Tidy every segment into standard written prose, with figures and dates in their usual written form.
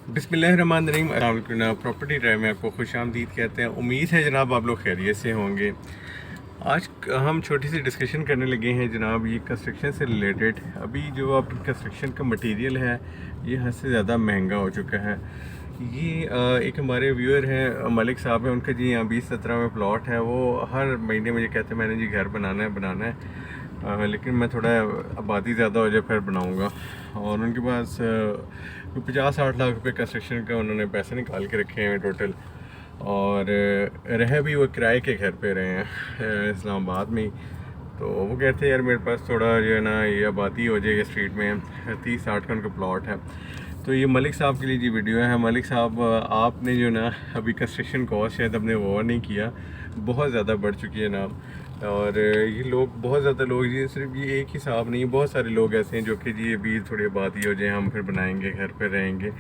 बिस्मिल्लाहिर्रहमानिर्रहीम। Property drive में आपको खुशामदीद कहते हैं। उम्मीद है जनाब आप लोग खैरियत से होंगे। आज हम छोटी सी डिस्कशन करने लगे हैं जनाब ये कंस्ट्रक्शन से रिलेटेड। अभी जो आप कंस्ट्रक्शन का मटेरियल है ये हद से ज़्यादा महंगा हो चुका है। ये एक हमारे व्यूअर हैं मलिक साहब हैं, उनका जी यहाँ 20-17 में प्लॉट है। वो हर महीने मुझे कहते हैं मैंने जी घर बनाना है, लेकिन मैं थोड़ा आबादी ज़्यादा हो जाए फिर बनाऊँगा। और उनके पास 50-60 लाख रुपए कंस्ट्रक्शन का उन्होंने पैसे निकाल के रखे हैं टोटल। और रह भी वो किराए के घर पे रहे हैं इस्लामाबाद में ही। तो वो कहते हैं यार मेरे पास थोड़ा जो है ना ये आबादी हो जाएगी स्ट्रीट में, 30-60 का उनका प्लॉट है। तो ये मलिक साहब के लिए जी वीडियो है। मलिक साहब आपने जो ना अभी कंस्ट्रक्शन कॉस्ट शायद अपने वो नहीं किया, बहुत ज़्यादा बढ़ चुकी है ना। और ये लोग बहुत ज़्यादा लोग जी, सिर्फ ये एक ही साहब नहीं, बहुत सारे लोग ऐसे हैं जो कि जी अभी थोड़ी आबादी हो जाए हम फिर बनाएंगे घर पर रहेंगे।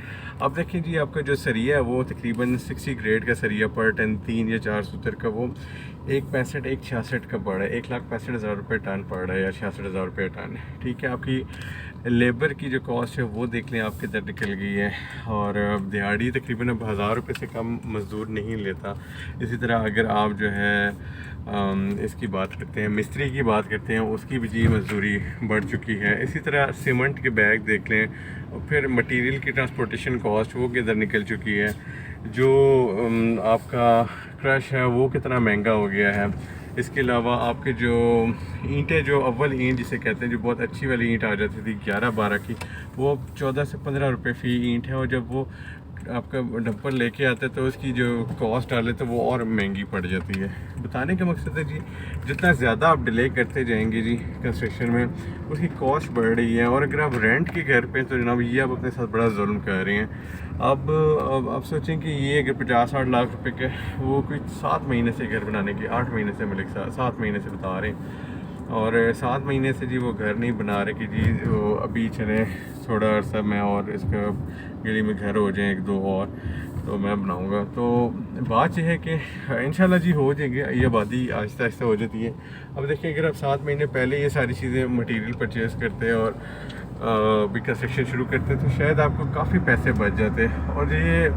अब देखें जी आपका जो सरिया है वो तकरीबन 60 ग्रेड का सरिया पर टन 3 या 4 सूत्र का, वो 1.65-1.66 का पड़ रहा है। 1,65,000 रुपये टन पड़ रहा है या 66,000 रुपये टन। ठीक है, आपकी लेबर की जो कॉस्ट है वो देख लें आप किधर निकल गई है। और दिहाड़ी तकरीबन अब 1000 रुपये से कम मज़दूर नहीं लेता। इसी तरह अगर आप जो है इसकी बात करते हैं, मिस्त्री की बात करते हैं, उसकी भी जी मजदूरी बढ़ चुकी है। इसी तरह सीमेंट के बैग देख लें, और फिर मटेरियल की ट्रांसपोर्टेशन कॉस्ट वो किधर निकल चुकी है। जो आपका क्रश है वो कितना महंगा हो गया है। इसके अलावा आपके जो ईंटें, जो अव्वल ईंट जिसे कहते हैं, जो बहुत अच्छी वाली ईंट आ जाती थी 11-12 की, वो अब 14 से 15 रुपये फ़ी ईंट है। और जब वो आपका डंपर लेके आता है तो उसकी जो कॉस्ट डाले तो वो और महंगी पड़ जाती है। बताने का मकसद है जी जितना ज़्यादा आप डिले करते जाएंगे जी कंस्ट्रक्शन में, उसकी कॉस्ट बढ़ रही है। और अगर आप रेंट के घर पे तो जनाब ये आप अपने साथ बड़ा जुल्म कर रहे हैं। अब आप सोचें कि ये अगर 50-60 लाख रुपए के, वो कोई 7 महीने से घर बनाने की, 8 महीने से मलिक साहब 7 महीने से बता रहे हैं। और 7 महीने से जी वो घर नहीं बना रहे कि जी वो अभी चले थोड़ा अर्सा मैं और इसका गली में घर हो जाए 1-2 और तो मैं बनाऊंगा। तो बात यह है कि इंशाल्लाह जी हो जाएंगे, ये आबादी आहिस्ता आहिस्ता हो जाती है। अब देखिए अगर आप 7 महीने पहले ये सारी चीज़ें मटेरियल परचेज़ करते हैं और भी कंस्ट्रक्शन शुरू करते हैं तो शायद आपको काफ़ी पैसे बच जाते। और ये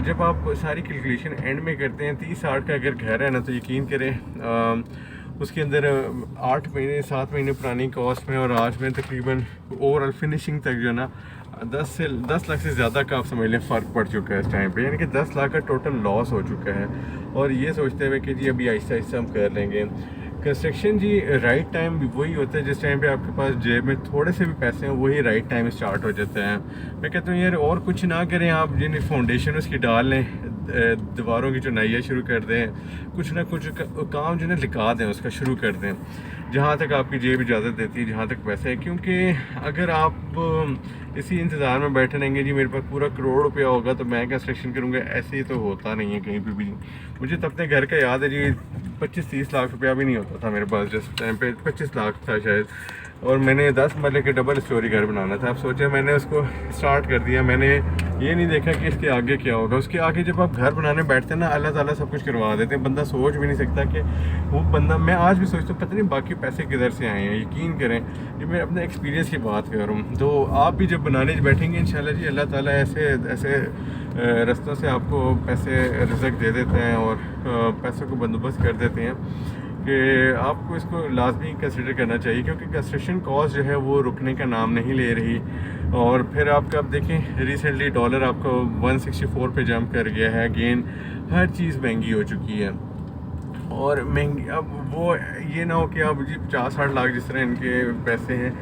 जब आप सारी कैलकुलेशन एंड में करते हैं, 30-60 का अगर घर है ना, तो यकीन करें उसके अंदर 8 महीने 7 महीने पुरानी कॉस्ट में और आज में तकरीबन ओवरऑल फिनिशिंग तक जो है ना 10 लाख से ज़्यादा का आप समझ लें फ़र्क पड़ चुका है इस टाइम पे। यानी कि 10 लाख का टोटल लॉस हो चुका है। और ये सोचते हुए कि जी अभी आहिस्ता आहिस्ता हम कर लेंगे कंस्ट्रक्शन। जी राइट टाइम भी वही होता है जिस टाइम पे आपके पास जेब में थोड़े से भी पैसे हैं, वही राइट टाइम स्टार्ट हो जाता है। मैं कहता हूँ यार और कुछ ना करें, आप जिन फाउंडेशन उसकी डाल लें, दीवारों की चुनाइयाँ शुरू कर दें, कुछ ना कुछ काम जो है लिखा दें, उसका शुरू कर दें जहाँ तक आपकी जेब इजाज़त देती है, जहाँ तक पैसे है। क्योंकि अगर आप इसी इंतज़ार में बैठे रहेंगे जी मेरे पास पूरा करोड़ रुपया होगा तो मैं कंस्ट्रक्शन करूँगा, ऐसे ही तो होता नहीं है कहीं पे भी। मुझे तो अपने घर का याद है जी 25-30 लाख रुपया भी नहीं होता था मेरे पास जिस टाइम पे, 25 लाख था शायद। और मैंने 10 मरले के डबल स्टोरी घर बनाना था। अब सोचे मैंने उसको स्टार्ट कर दिया, मैंने ये नहीं देखा कि इसके आगे क्या होगा। उसके आगे जब आप घर बनाने बैठते हैं ना, अल्लाह ताला सब कुछ करवा देते हैं। बंदा सोच भी नहीं सकता कि वो बंदा, मैं आज भी सोचता हूँ पता नहीं बाकी पैसे किधर से आए हैं। यकीन करें ये मैं अपने एक्सपीरियंस की बात कर रहा हूँ। तो आप भी जब बनाने बैठेंगे इंशाल्लाह जी अल्लाह ताला ऐसे ऐसे रास्तों से आपको पैसे रिज़्क दे देते हैं और पैसों को बंदोबस्त कर देते हैं कि आपको इसको लाजमी कंसिडर करना चाहिए। क्योंकि कंस्ट्रक्शन कॉस्ट जो है वो रुकने का नाम नहीं ले रही। और फिर आपका अब देखें रिसेंटली डॉलर आपको 164 पे जंप कर गया है। अगेन हर चीज़ महंगी हो चुकी है और महंगी। अब वो ये ना हो कि आप जी 50-60 लाख जिस तरह इनके पैसे हैं,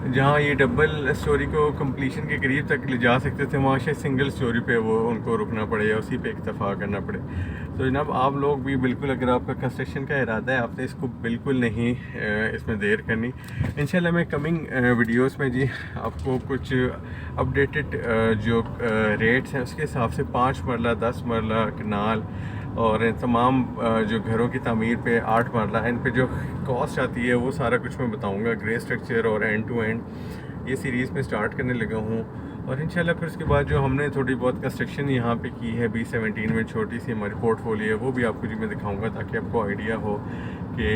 जहाँ ये डबल स्टोरी को कंप्लीशन के करीब तक ले जा सकते थे, वहाँ शायद सिंगल स्टोरी पे वो उनको रुकना पड़े या उसी पे इक्तफा करना पड़े। तो जनाब आप लोग भी बिल्कुल, अगर आपका कंस्ट्रक्शन का इरादा है, आपने इसको बिल्कुल नहीं इसमें देर करनी। इंशाल्लाह मैं कमिंग वीडियोस में जी आपको कुछ अपडेटेड जो रेट्स हैं उसके हिसाब से 5 मरला 10 मरला कनाल और तमाम जो घरों की तामीर पे 8 मरला, इन पे जो कॉस्ट आती है वो सारा कुछ मैं बताऊंगा। ग्रे स्ट्रक्चर और एंड टू एंड ये सीरीज़ में स्टार्ट करने लगा हूँ। और इंशाल्लाह फिर उसके बाद जो हमने थोड़ी बहुत कंस्ट्रक्शन यहाँ पे की है B17 में, छोटी सी हमारी पोर्टफोलियो है, वो भी आपको जी मैं दिखाऊंगा ताकि आपको आइडिया हो कि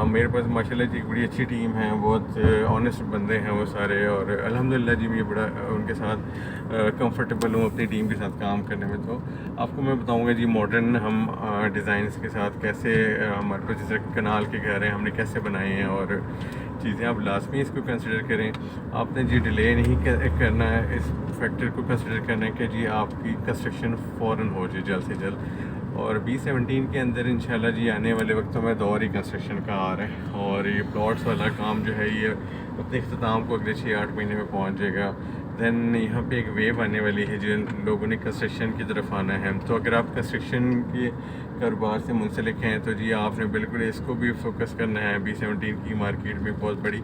मेरे पास माशाल्लाह जी एक बड़ी अच्छी टीम है, बहुत ऑनेस्ट बंदे हैं वो सारे, और अल्हम्दुलिल्लाह जी मैं बड़ा उनके साथ कंफर्टेबल हूँ अपनी टीम के साथ काम करने में। तो आपको मैं बताऊँगा जी मॉडर्न हम डिज़ाइंस के साथ कैसे हमारे पास जैसे कनाल के घर हैं हमने कैसे बनाए हैं, और चीज़ें आप लाजमी इसको कंसिडर करें। आपने जी डिले नहीं करना है, इस फैक्टर को कंसिडर करना है कि जी आपकी कंस्ट्रक्शन फ़ौरन हो जाए जल्द से जल्द। और B17 के अंदर इंशाल्लाह जी आने वाले वक्तों में दौर ही कंस्ट्रक्शन का आ रहा है, और ये प्लॉट्स वाला काम जो है ये अपने अख्ताम को अगले 6-8 महीने में पहुंच जाएगा। दैन यहाँ पे एक वेव आने वाली है जिन लोगों ने कंस्ट्रक्शन की तरफ आना है। तो अगर आप कंस्ट्रक्शन के कारोबार से मुंसलिक हैं तो जी आपने बिल्कुल इसको भी फोकस करना है। B17 की मार्केट में बहुत बड़ी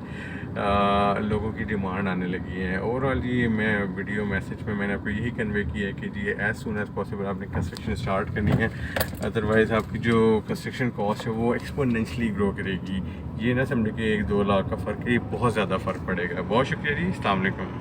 लोगों की डिमांड आने लगी है। ओवरऑल जी मैं वीडियो मैसेज में मैंने आपको यही कन्वे किया है कि जी एज़ सून एज़ पॉसिबल आपने कंस्ट्रक्शन स्टार्ट करनी है, अदरवाइज़ आपकी जो कंस्ट्रक्शन कॉस्ट है वो एक्सपोनेंशियली ग्रो करेगी। ये ना समझे कि 1-2 लाख का फ़र्क है, ये बहुत ज़्यादा फ़र्क पड़ेगा। बहुत शुक्रिया जी, अस्सलाम वालेकुम।